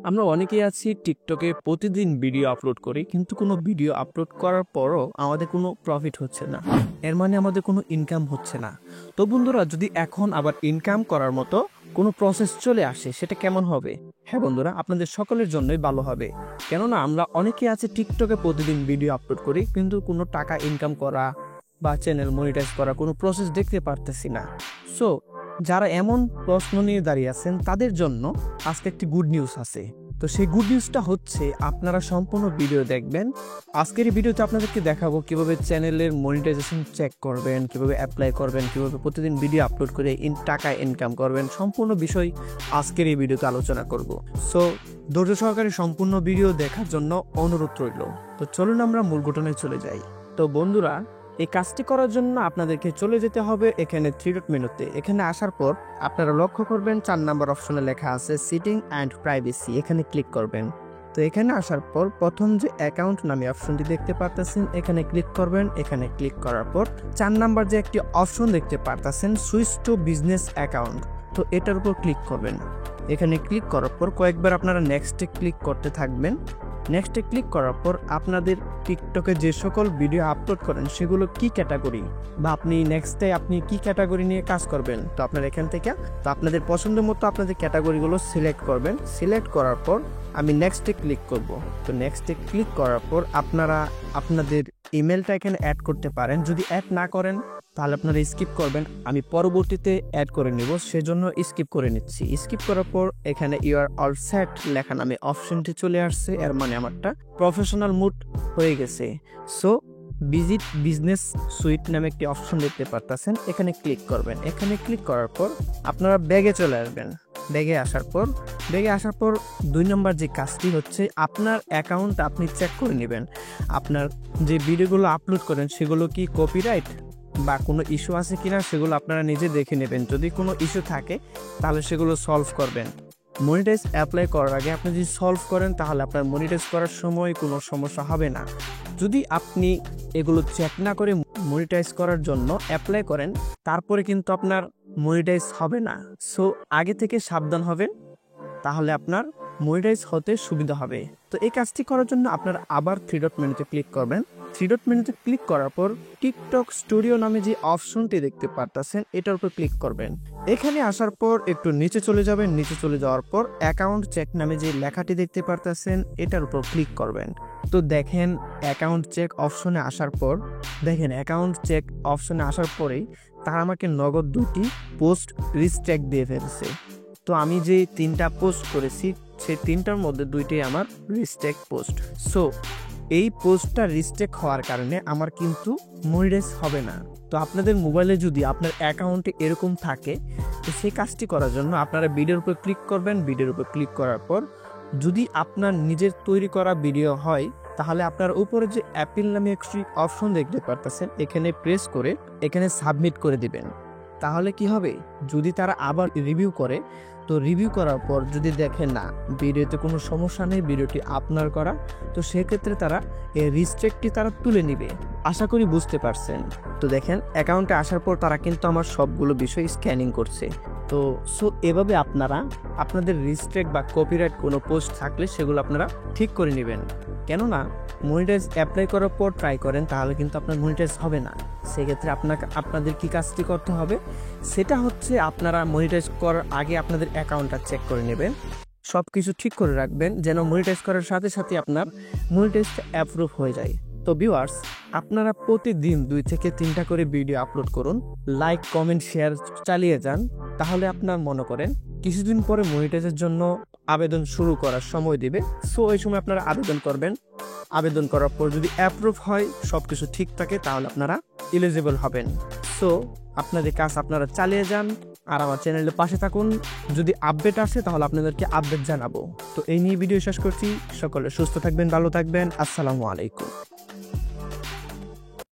আমরা অনেকেই আছি টিকটকে প্রতিদিন ভিডিও আপলোড করি, কিন্তু কোনো ভিডিও আপলোড করার পরও আমাদের কোনো প্রফিট হচ্ছে না। এর মানে আমাদের কোনো ইনকাম হচ্ছে না। তো বন্ধুরা, যদি এখন আবার ইনকাম করার মতো কোনো প্রসেস চলে আসে, সেটা কেমন হবে? হ্যাঁ বন্ধুরা, আপনাদের সকলের জন্যই ভালো হবে। কেননা আমরা অনেকে আছে টিকটকে প্রতিদিন ভিডিও আপলোড করি, কিন্তু কোনো টাকা ইনকাম করা বা চ্যানেল মনিটাইজ করা কোনো প্রসেস দেখতে পারতেছি না। সো যারা এমন প্রশ্ন নিয়ে দাঁড়িয়ে আছেন, তাদের জন্য আজকে একটি গুড নিউজ আছে। তো সেই গুড নিউজটা হচ্ছে, আপনারা সম্পূর্ণ ভিডিও দেখবেন। আজকের এই ভিডিওতে আপনাদেরকে দেখাবো কিভাবে চ্যানেলের মনিটাইজেশন চেক করবেন, কিভাবে অ্যাপ্লাই করবেন, কিভাবে প্রতিদিন ভিডিও আপলোড করে টাকা ইনকাম করবেন। সম্পূর্ণ বিষয় আজকের এই ভিডিওতে আলোচনা করব। সো ধৈর্য সহকারে সম্পূর্ণ ভিডিও দেখার জন্য অনুরোধ রইল। তো চলুন আমরা মূল ঘটনায় চলে যাই। তো বন্ধুরা, এই কাজটি করার জন্য আপনাদেরকে চলে যেতে হবে এখানে 3 ডট মেনুতে। এখানে আসার পর আপনারা লক্ষ্য করবেন 4 নাম্বার অপশনে লেখা আছে সিটিং অ্যান্ড প্রাইভেসি, এখানে ক্লিক করবেন। তো এখানে আসার পর প্রথম যে অ্যাকাউন্ট নামে অপশনটি দেখতে পারতেছেন, এখানে ক্লিক করবেন। এখানে ক্লিক করার পর 4 নাম্বার যে একটি অপশন দেখতে পারতেছেন সুইচ টু বিজনেস অ্যাকাউন্ট, তো এটার উপর ক্লিক করবেন। এখানে ক্লিক করার পর কয়েকবার আপনারা নেক্সটে ক্লিক করতে থাকবেন। নেক্সটে ক্লিক করার পর আপনাদের টিকটকে যে সকল ভিডিও আপলোড করেন সেগুলো কি ক্যাটাগরি, বা আপনি নেক্সটে আপনি কি ক্যাটাগরি নিয়ে কাজ করবেন, তো আপনার এখান থেকে তো আপনাদের পছন্দ মতো আপনাদের ক্যাটাগরিগুলো সিলেক্ট করবেন। সিলেক্ট করার পর আমি নেক্সটে ক্লিক করব। তো নেক্সটে ক্লিক করার পর আপনারা আপনাদের ইমেলটা এখানে অ্যাড করতে পারেন। যদি অ্যাড না করেন তাহলে আপনারা স্কিপ করবেন, আমি পরবর্তীতে অ্যাড করে নেব, সেজন্য স্কিপ করে নিচ্ছি। স্কিপ করার পর এখানে ইউ আর অল সেট লেখা নামে অপশনটি চলে আসছে, এর মানে আমারটা প্রফেশনাল মুড হয়ে গেছে। সো ভিজিট বিজনেস সুইট নামে একটি অপশন দেখতে পারতেছেন, এখানে ক্লিক করবেন। এখানে ক্লিক করার পর আপনারা ব্যাগে চলে আসবেন। ব্যাগে আসার পর 2 নম্বর যে কাজটি হচ্ছে, আপনার অ্যাকাউন্ট আপনি চেক করে নেবেন। আপনার যে ভিডিওগুলো আপলোড করেন সেগুলো কি কপিরাইট বা কোনো ইস্যু আছে কিনা সেগুলো আপনারা নিজে দেখে নেবেন। যদি কোনো ইস্যু থাকে তাহলে সেগুলো সলভ করবেন। মনিটাইজ অ্যাপ্লাই করার আগে আপনি যদি সলভ করেন তাহলে আপনার মনিটাইজ করার সময় কোনো সমস্যা হবে না। যদি আপনি এগুলো চেক না করে মনিটাইজ করার জন্য অ্যাপ্লাই করেন, তারপরে কিন্তু আপনার মনিটাইজ হবে না। সো আগে থেকে সাবধান হবেন, তাহলে আপনার মনিটাইজ হতে সুবিধা হবে। তো এই কাজটি করার জন্য আপনারা আবার 3 ডট মেনুতে ক্লিক করবেন। 3 ডট মেনুতে ক্লিক করার পর টিকটক স্টুডিও নামে যে অপশনটি দেখতে পারতেছেন, এটার উপর ক্লিক করবেন। এখানে আসার পর একটু নিচে চলে যাবেন। নিচে চলে যাওয়ার পর অ্যাকাউন্ট চেক নামে যে লেখাটি দেখতে পারতেছেন, এটার উপর ক্লিক করবেন। তো দেখেন অ্যাকাউন্ট চেক অপশনে আসার পর তারা আমাকে নগদ 2টি পোস্ট রিস্ট্রিক্ট দিয়ে ফেলছে। তো আমি যে 3টা পোস্ট করেছি সেই 3টার মধ্যে 2টি আমার রিস্ট্রিক্ট পোস্ট। সো এই পোস্টটা রিস্ট্রিক্ট হওয়ার কারণে আমার কিন্তু মনিটাইজ হবে না। তো আপনাদের মোবাইলে যদি আপনার অ্যাকাউন্টে এরকম থাকে, তো সেই কাজটি করার জন্য আপনারা ভিডিওর উপর ক্লিক করবেন। ভিডিওর উপর ক্লিক করার পর যদি আপনার নিজের তৈরি করা ভিডিও হয়, তাহলে আপনার উপরে যে অ্যাপিল নামে একটি অপশন দেখতে পারতেছেন, এখানে প্রেস করে এখানে সাবমিট করে দিবেন। তাহলে কি হবে, যদি তারা আবার রিভিউ করে, তো রিভিউ করার পর যদি দেখেন না ভিডিওতে কোনো সমস্যা নেই, ভিডিওটি আপনার করা, তো সেক্ষেত্রে তারা এই রিস্ট্রিক্টটি তারা তুলে নিবে। আশা করি বুঝতে পারছেন। তো দেখেন অ্যাকাউন্টে আসার পর তারা কিন্তু আমার সবগুলো বিষয় স্ক্যানিং করছে। তো সো এভাবে আপনারা আপনাদের রিস্ট্রিক্ট বা কপিরাইট কোনো পোস্ট থাকলে সেগুলো আপনারা ঠিক করে নেবেন। কেননা মনিটাইজ অ্যাপ্লাই করার পর ট্রাই করেন, তাহলে কিন্তু আপনার মনিটাইজ হবে না। সেক্ষেত্রে আপনাদের কি কাজটি করতে হবে, সেটা হচ্ছে আপনারা মনিটাইজ করার আগে আপনাদের অ্যাকাউন্টটা চেক করে নেবেন, সব কিছু ঠিক করে রাখবেন, যেন মনিটাইজ করার সাথে সাথে আপনার মনিটাইজটা অ্যাপ্রুভ হয়ে যায়। তো ভিউয়ার্স, আপনারা প্রতিদিন 2 থেকে 3টা করে ভিডিও আপলোড করুন, লাইক কমেন্ট শেয়ার চালিয়ে যান। তাহলে আপনার মনে করেন কিছুদিন পরে মনিটাইজের জন্য আবেদন শুরু করার সময় দিবে। সো এই সময় আপনারা আবেদন করবেন। আবেদন করার পর যদি অ্যাপ্রুভ হয়, সব কিছু ঠিক থাকে, তাহলে আপনারা এলিজিবল হবেন। সো আপনাদের কাজ আপনারা চালিয়ে যান আর আমার চ্যানেলের পাশে থাকুন। যদি আপডেট আসে তাহলে আপনাদেরকে আপডেট জানাবো। তো এই নিয়ে ভিডিও শেষ করছি। সকলে সুস্থ থাকবেন, ভালো থাকবেন। আসসালামু আলাইকুম।